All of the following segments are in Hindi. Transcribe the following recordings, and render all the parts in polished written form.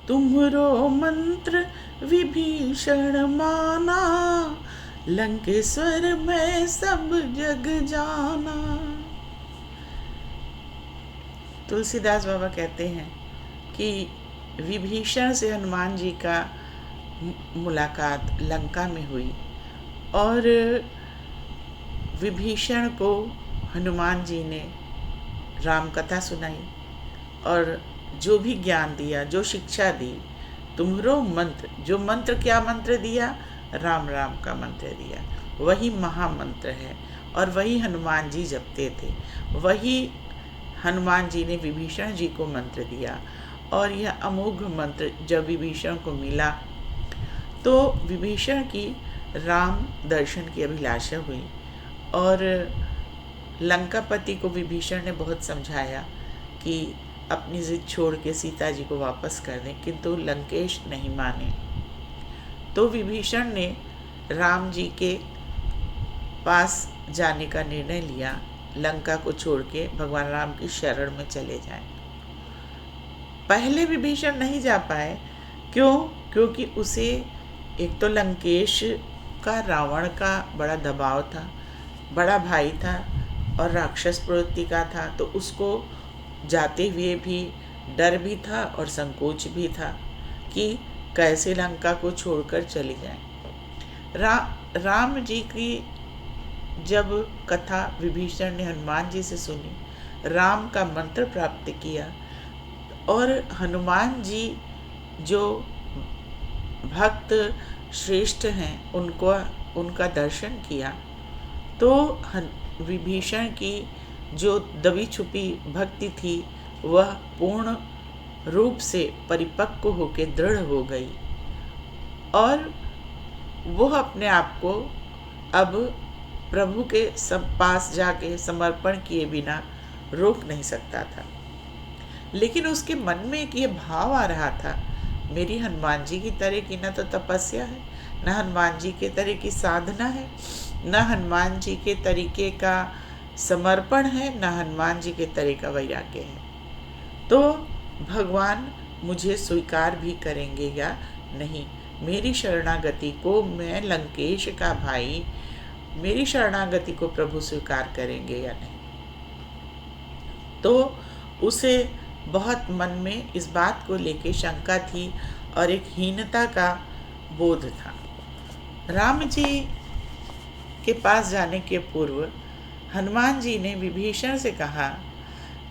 तुम्हरो मंत्र विभीषण माना, लंकेश्वर मैं सब जग जाना। तुलसीदास बाबा कहते हैं कि विभीषण से हनुमान जी का मुलाकात लंका में हुई और विभीषण को हनुमान जी ने राम कथा सुनाई और जो भी ज्ञान दिया, जो शिक्षा दी, तुम्हरो मंत्र, जो मंत्र, क्या मंत्र दिया? राम राम का मंत्र दिया। वही महामंत्र है और वही हनुमान जी जपते थे। वही हनुमान जी ने विभीषण जी को मंत्र दिया और यह अमोघ मंत्र जब विभीषण को मिला तो विभीषण की राम दर्शन की अभिलाषा हुई और लंकापति को विभीषण ने बहुत समझाया कि अपनी जिद छोड़ के सीता जी को वापस कर दें, किंतु लंकेश नहीं माने। तो विभीषण ने राम जी के पास जाने का निर्णय लिया, लंका को छोड़ के भगवान राम की शरण में चले जाएं। पहले विभीषण नहीं जा पाए, क्यों? क्योंकि उसे एक तो लंकेश का, रावण का बड़ा दबाव था, बड़ा भाई था और राक्षस प्रवृत्ति का था, तो उसको जाते हुए भी डर भी था और संकोच भी था कि कैसे लंका को छोड़कर चले जाएं। राम जी की जब कथा विभीषण ने हनुमान जी से सुनी, राम का मंत्र प्राप्त किया और हनुमान जी जो भक्त श्रेष्ठ हैं उनका दर्शन किया, तो विभीषण की जो दबी छुपी भक्ति थी वह पूर्ण रूप से परिपक्व होकर दृढ़ हो गई और वह अपने आप को अब प्रभु के पास जाके समर्पण किए बिना रोक नहीं सकता था। लेकिन उसके मन में एक ये भाव आ रहा था, मेरी हनुमान जी की तरह की न तो तपस्या है, न हनुमान जी के तरह की साधना है, न हनुमान जी के तरीके का समर्पण है, न हनुमान जी के तरह का वैराग्य है। तो भगवान मुझे स्वीकार भी करेंगे या नहीं? मेरी शरणागति को, मैं लंकेश का भाई, मेरी शरणागति को प्रभु स्वीकार करेंगे या नहीं? तो उसे बहुत मन में इस बात को लेके शंका थी और एक हीनता का बोध था। राम जी के पास जाने के पूर्व हनुमान जी ने विभीषण से कहा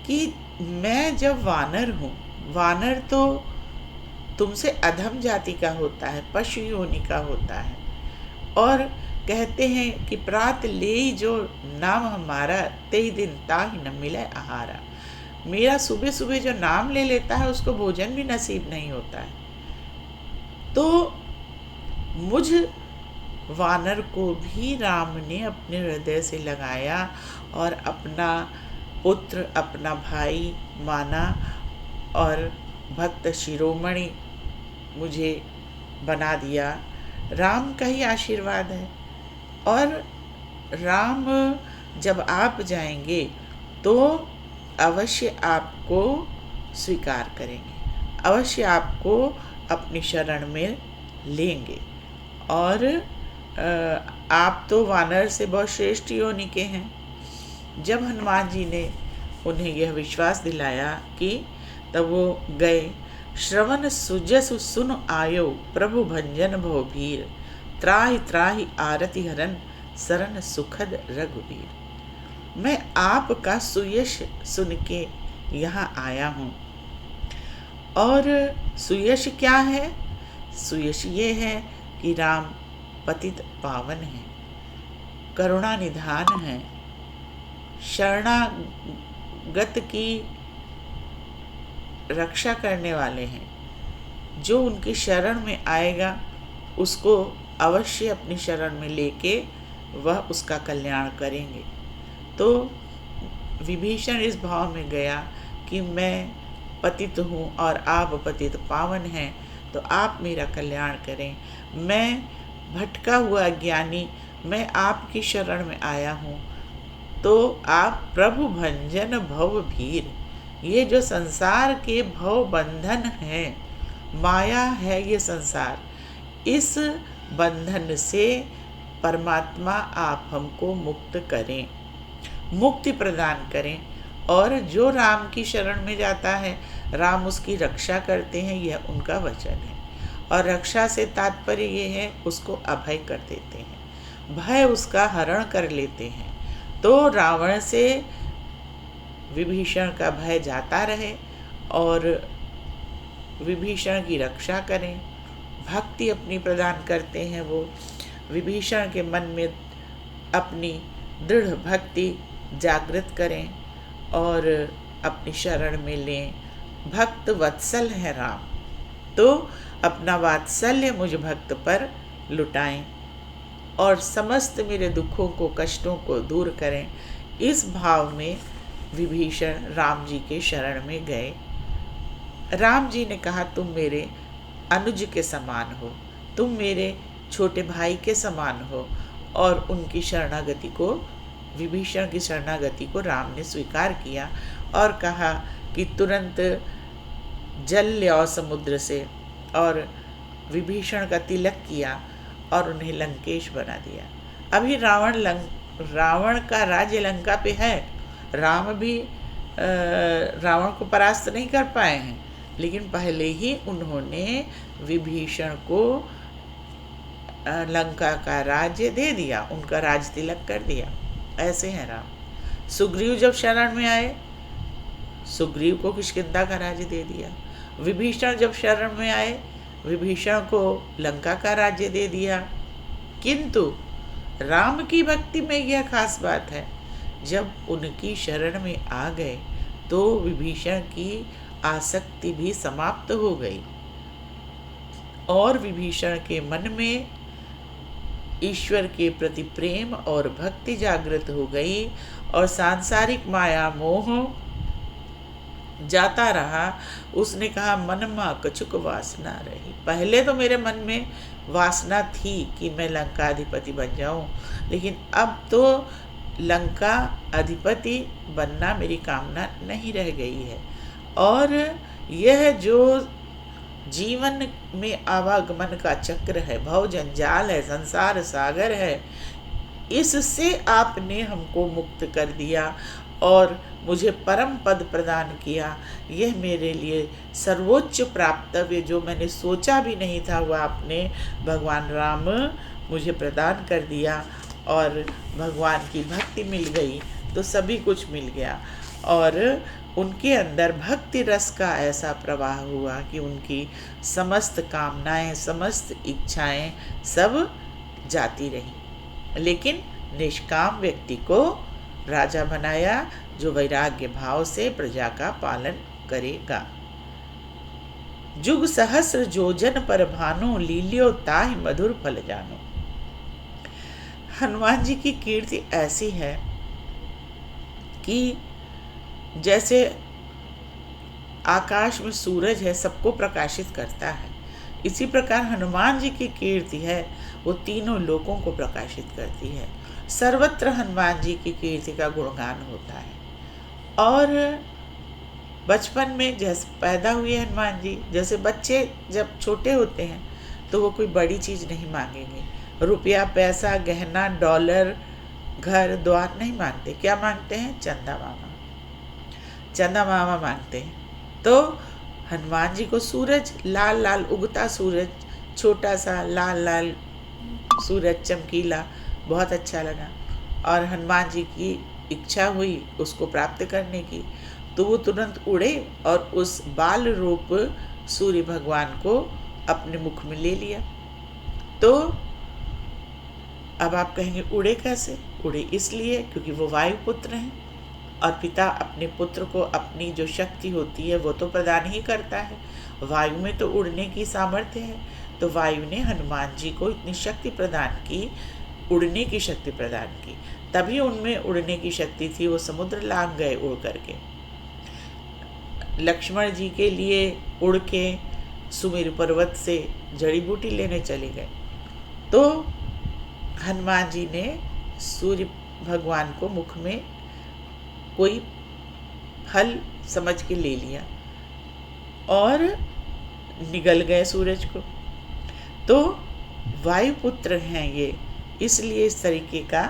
कि मैं जब वानर हूँ, वानर तो तुमसे अधम जाति का होता है, पशु योनि का होता है, और कहते हैं कि प्रात ले जो नाम हमारा, तेई दिन ताहि न मिले आहारा। मेरा सुबह सुबह जो नाम ले लेता है उसको भोजन भी नसीब नहीं होता है। तो मुझ वानर को भी राम ने अपने हृदय से लगाया और अपना पुत्र, अपना भाई माना और भक्त शिरोमणि मुझे बना दिया। राम का ही आशीर्वाद है और राम जब आप जाएंगे तो अवश्य आपको स्वीकार करेंगे, अवश्य आपको अपनी शरण में लेंगे। और आप तो वानर से बहुत श्रेष्ठ योनि के हैं। जब हनुमान जी ने उन्हें यह विश्वास दिलाया कि तब वो गए। श्रवण सुजसु सुन आयो, प्रभु भंजन भव भीर, त्राहि त्राहि आरति हरन, शरण सुखद रघुवीर। मैं आपका सुयश सुन के यहाँ आया हूँ। और सुयश क्या है? सुयश ये है कि राम पतित पावन है, करुणा निधान है, शरणागत की रक्षा करने वाले हैं। जो उनकी शरण में आएगा उसको अवश्य अपनी शरण में लेके वह उसका कल्याण करेंगे। तो विभीषण इस भाव में गया कि मैं पतित हूँ और आप पतित पावन हैं, तो आप मेरा कल्याण करें। मैं भटका हुआ ज्ञानी, मैं आपकी शरण में आया हूँ, तो आप प्रभु भंजन भव भीर। ये जो संसार के भव बंधन हैं माया है ये संसार, इस बंधन से परमात्मा आप हमको मुक्त करें, मुक्ति प्रदान करें। और जो राम की शरण में जाता है, राम उसकी रक्षा करते हैं, यह उनका वचन है। और रक्षा से तात्पर्य ये है, उसको अभय कर देते हैं, भय उसका हरण कर लेते हैं। तो रावण से विभीषण का भय जाता रहे और विभीषण की रक्षा करें, भक्ति अपनी प्रदान करते हैं। वो विभीषण के मन में अपनी दृढ़ भक्ति जागृत करें और अपनी शरण में लें। भक्त वत्सल है राम, तो अपना वात्सल्य मुझ भक्त पर लुटाएं और समस्त मेरे दुखों को, कष्टों को दूर करें। इस भाव में विभीषण राम जी के शरण में गए। राम जी ने कहा, तुम मेरे अनुज के समान हो, तुम मेरे छोटे भाई के समान हो। और उनकी शरणागति को, विभीषण की शरणागति को राम ने स्वीकार किया और कहा कि तुरंत जल ल्याओ समुद्र से, और विभीषण का तिलक किया और उन्हें लंकेश बना दिया। अभी रावण का राज्य लंका पे है, राम भी रावण को परास्त नहीं कर पाए हैं, लेकिन पहले ही उन्होंने विभीषण को लंका का राज्य दे दिया, उनका राज तिलक कर दिया। ऐसे हैं राम। सुग्रीव जब शरण में आए, सुग्रीव को किष्किंधा का राज्य दे दिया। विभीषण जब शरण में आए, विभीषण को लंका का राज्य दे दिया। किंतु राम की भक्ति में यह खास बात है, जब उनकी शरण में आ गए तो विभीषण की आसक्ति भी समाप्त हो गई और विभीषण के मन में ईश्वर के प्रति प्रेम और भक्ति जागृत हो गई और सांसारिक माया मोह जाता रहा। उसने कहा, मन मा कछुक वासना रही। पहले तो मेरे मन में वासना थी कि मैं लंका अधिपति बन जाऊं, लेकिन अब तो लंका अधिपति बनना मेरी कामना नहीं रह गई है। और यह जो जीवन में आवागमन का चक्र है, भव जंजाल है, संसार सागर है, इससे आपने हमको मुक्त कर दिया और मुझे परम पद प्रदान किया। यह मेरे लिए सर्वोच्च प्राप्तव्य, जो मैंने सोचा भी नहीं था, वह आपने भगवान राम मुझे प्रदान कर दिया। और भगवान की भक्ति मिल गई तो सभी कुछ मिल गया। और उनके अंदर भक्ति रस का ऐसा प्रवाह हुआ कि उनकी समस्त कामनाएं, समस्त इच्छाएं सब जाती रहीं। लेकिन निष्काम व्यक्ति को राजा बनाया, जो वैराग्य भाव से प्रजा का पालन करेगा। जुग सहस्र जोजन पर भानु, लील्यो ताहि मधुर फल जानो। हनुमान जी की कीर्ति ऐसी है कि जैसे आकाश में सूरज है, सबको प्रकाशित करता है, इसी प्रकार हनुमान जी की कीर्ति है, वो तीनों लोकों को प्रकाशित करती है। सर्वत्र हनुमान जी की कीर्ति का गुणगान होता है। और बचपन में जैसे पैदा हुए हनुमान जी, जैसे बच्चे जब छोटे होते हैं तो वो कोई बड़ी चीज़ नहीं मांगेंगे, रुपया पैसा गहना डॉलर घर द्वार नहीं मांगते। क्या मांगते हैं? चंदा मामा, चंदा मामा मांगते हैं। तो हनुमान जी को सूरज, लाल लाल उगता सूरज, छोटा सा लाल लाल सूरज चमकीला, बहुत अच्छा लगा। और हनुमान जी की इच्छा हुई उसको प्राप्त करने की, तो वो तुरंत उड़े और उस बाल रूप सूर्य भगवान को अपने मुख में ले लिया। तो अब आप कहेंगे उड़े कैसे? उड़े इसलिए क्योंकि वो वायुपुत्र हैं और पिता अपने पुत्र को अपनी जो शक्ति होती है वो तो प्रदान ही करता है। वायु में तो उड़ने की सामर्थ्य है, तो वायु ने हनुमान जी को इतनी शक्ति प्रदान की, उड़ने की शक्ति प्रदान की, तभी उनमें उड़ने की शक्ति थी। वो समुद्र लांघ गए उड़ करके। लक्ष्मण जी के लिए उड़ के सुमेरु पर्वत से जड़ी बूटी लेने चले गए। तो हनुमान जी ने सूर्य भगवान को मुख में कोई फल समझ के ले लिया और निगल गए सूरज को। तो वायुपुत्र हैं ये, इसलिए इस तरीके का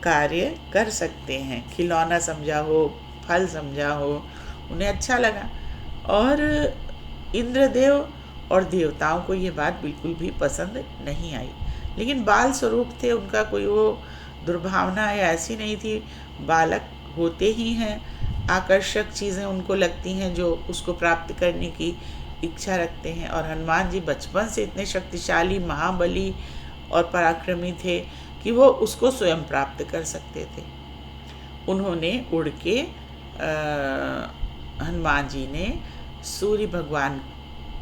कार्य कर सकते हैं। खिलौना समझा हो, फल समझा हो, उन्हें अच्छा लगा। और इंद्रदेव और देवताओं को ये बात बिल्कुल भी पसंद नहीं आई। लेकिन बाल स्वरूप थे, उनका कोई वो दुर्भावना या ऐसी नहीं थी। बालक होते ही हैं, आकर्षक चीज़ें उनको लगती हैं जो उसको प्राप्त करने की इच्छा रखते हैं। और हनुमान जी बचपन से इतने शक्तिशाली, महाबली और पराक्रमी थे कि वो उसको स्वयं प्राप्त कर सकते थे। उन्होंने उड़ के हनुमान जी ने सूर्य भगवान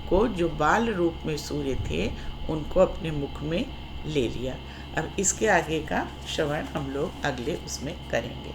को, जो बाल रूप में सूर्य थे, उनको अपने मुख में ले लिया। अब इसके आगे का श्रवण हम लोग अगले उसमें करेंगे।